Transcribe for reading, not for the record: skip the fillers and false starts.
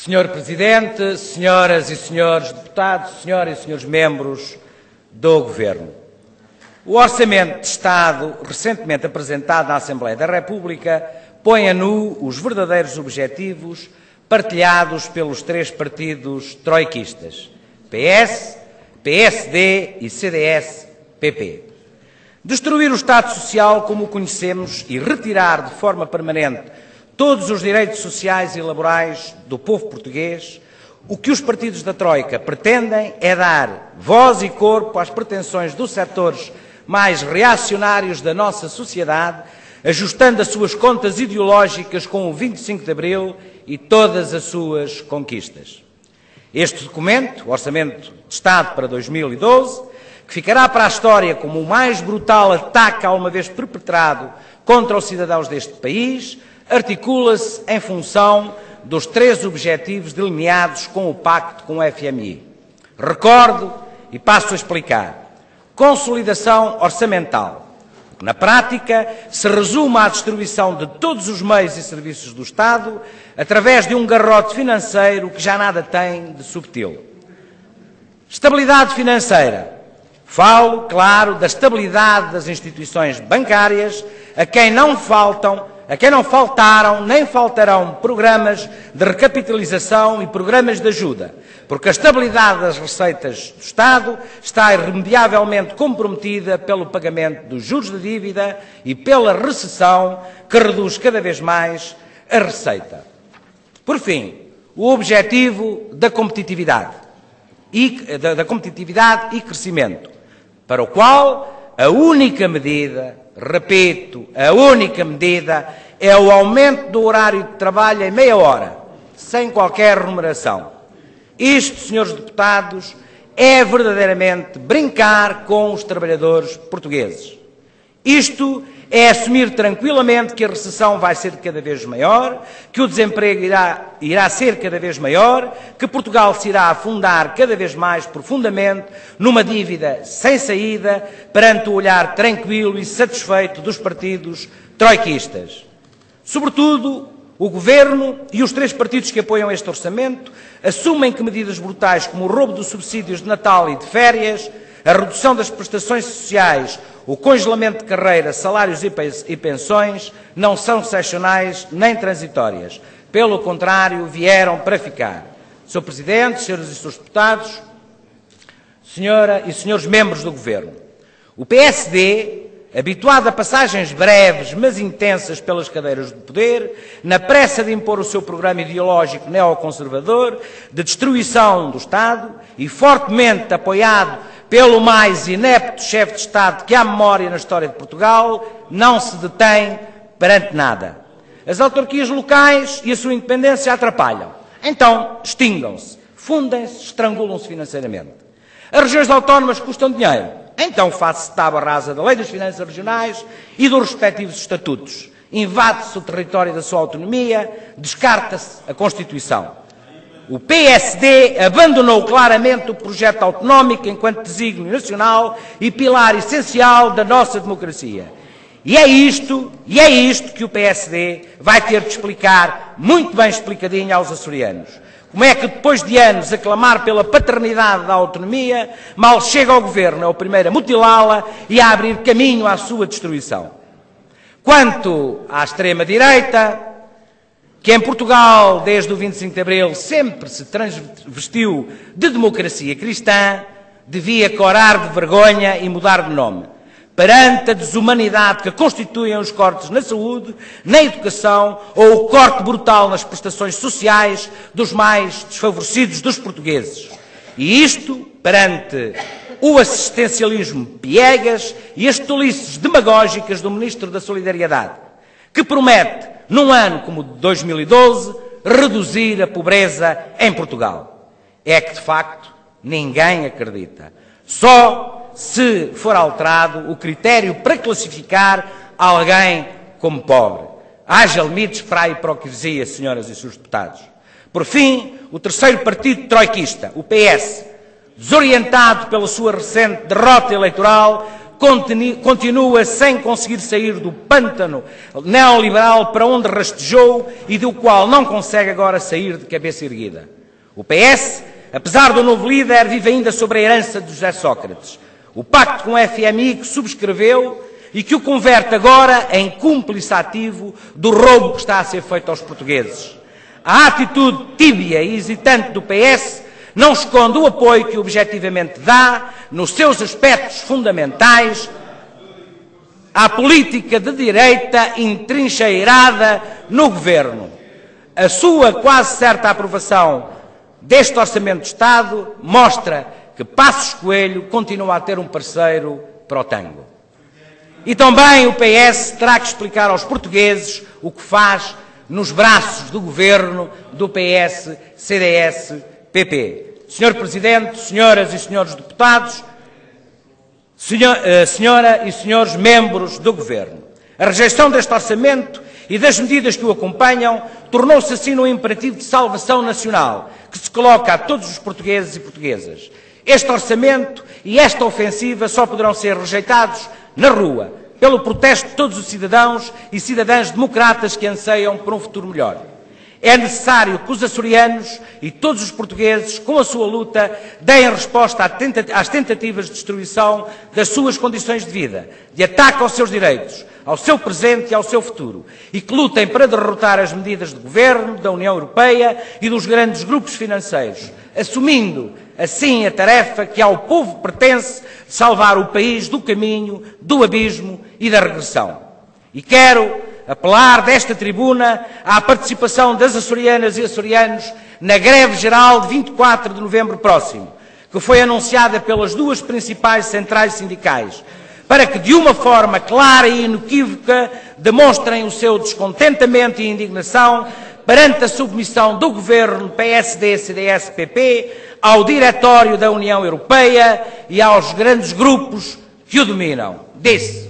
Senhor Presidente, senhoras e senhores deputados, senhoras e senhores membros do Governo. O Orçamento de Estado, recentemente apresentado na Assembleia da República, põe a nu os verdadeiros objetivos partilhados pelos três partidos troiquistas, PS, PSD e CDS-PP. Destruir o Estado Social como o conhecemos e retirar de forma permanente todos os direitos sociais e laborais do povo português, o que os partidos da Troika pretendem é dar voz e corpo às pretensões dos setores mais reacionários da nossa sociedade, ajustando as suas contas ideológicas com o 25 de Abril e todas as suas conquistas. Este documento, o Orçamento de Estado para 2012, que ficará para a história como o mais brutal ataque alguma vez perpetrado contra os cidadãos deste país, articula-se em função dos três objetivos delineados com o pacto com o FMI. Recordo e passo a explicar. Consolidação orçamental, que na prática se resume à distribuição de todos os meios e serviços do Estado através de um garrote financeiro que já nada tem de subtil. Estabilidade financeira. Falo, claro, da estabilidade das instituições bancárias, a quem não faltaram nem faltarão programas de recapitalização e programas de ajuda, porque a estabilidade das receitas do Estado está irremediavelmente comprometida pelo pagamento dos juros de dívida e pela recessão que reduz cada vez mais a receita. Por fim, o objetivo da competitividade e crescimento, para o qual a única medida, repito, a única medida é o aumento do horário de trabalho em meia hora, sem qualquer remuneração. Isto, senhores deputados, é verdadeiramente brincar com os trabalhadores portugueses. Isto é assumir tranquilamente que a recessão vai ser cada vez maior, que o desemprego irá ser cada vez maior, que Portugal se irá afundar cada vez mais profundamente numa dívida sem saída perante o olhar tranquilo e satisfeito dos partidos troiquistas. Sobretudo, o Governo e os três partidos que apoiam este orçamento assumem que medidas brutais como o roubo dos subsídios de Natal e de férias, a redução das prestações sociais, o congelamento de carreira, salários e pensões não são excepcionais nem transitórias. Pelo contrário, vieram para ficar. Sr. Presidente, senhoras e senhores deputados, senhora e senhores membros do Governo, o PSD, habituado a passagens breves mas intensas pelas cadeiras do poder, na pressa de impor o seu programa ideológico neoconservador, de destruição do Estado e fortemente apoiado pelo mais inepto chefe de Estado que há memória na história de Portugal, não se detém perante nada. As autarquias locais e a sua independência atrapalham. Então, extingam-se, fundem-se, estrangulam-se financeiramente. As regiões autónomas custam dinheiro. Então, faz-se tábua rasa da Lei das Finanças Regionais e dos respectivos estatutos. Invade-se o território da sua autonomia, descarta-se a Constituição. O PSD abandonou claramente o projeto autonómico enquanto desígnio nacional e pilar essencial da nossa democracia. E é isto que o PSD vai ter de explicar, muito bem explicadinho aos açorianos. Como é que depois de anos a clamar pela paternidade da autonomia, mal chega ao Governo, é o primeiro a mutilá-la e a abrir caminho à sua destruição. Quanto à extrema-direita, que em Portugal, desde o 25 de Abril, sempre se transvestiu de democracia cristã, devia corar de vergonha e mudar de nome, perante a desumanidade que constituem os cortes na saúde, na educação ou o corte brutal nas prestações sociais dos mais desfavorecidos dos portugueses. E isto perante o assistencialismo piegas e as tolices demagógicas do Ministro da Solidariedade, que promete, num ano como 2012, reduzir a pobreza em Portugal. É que, de facto, ninguém acredita. Só se for alterado o critério para classificar alguém como pobre. Haja limites para a hipocrisia, senhoras e senhores deputados. Por fim, o terceiro partido troiquista, o PS, desorientado pela sua recente derrota eleitoral, continua sem conseguir sair do pântano neoliberal para onde rastejou e do qual não consegue agora sair de cabeça erguida. O PS, apesar do novo líder, vive ainda sobre a herança de José Sócrates. O pacto com o FMI que subscreveu e que o converte agora em cúmplice ativo do roubo que está a ser feito aos portugueses. A atitude tíbia e hesitante do PS não esconde o apoio que objetivamente dá, nos seus aspectos fundamentais, à política de direita entrincheirada no Governo. A sua quase certa aprovação deste Orçamento de Estado mostra que Passos Coelho continua a ter um parceiro para o tango. E também o PS terá que explicar aos portugueses o que faz nos braços do Governo do PS, CDS, PP. Senhor Presidente, senhoras e senhores deputados, senhora e senhores membros do Governo, a rejeição deste orçamento e das medidas que o acompanham tornou-se assim num imperativo de salvação nacional que se coloca a todos os portugueses e portuguesas. Este orçamento e esta ofensiva só poderão ser rejeitados na rua, pelo protesto de todos os cidadãos e cidadãs democratas que anseiam por um futuro melhor. É necessário que os açorianos e todos os portugueses, com a sua luta, deem resposta às tentativas de destruição das suas condições de vida, de ataque aos seus direitos, ao seu presente e ao seu futuro, e que lutem para derrotar as medidas do Governo, da União Europeia e dos grandes grupos financeiros, assumindo assim a tarefa que ao povo pertence de salvar o país do caminho, do abismo e da regressão. E quero apelar desta tribuna à participação das açorianas e açorianos na greve geral de 24 de novembro próximo, que foi anunciada pelas duas principais centrais sindicais, para que de uma forma clara e inequívoca demonstrem o seu descontentamento e indignação perante a submissão do Governo PSD, CDS, PP ao Diretório da União Europeia e aos grandes grupos que o dominam. Disse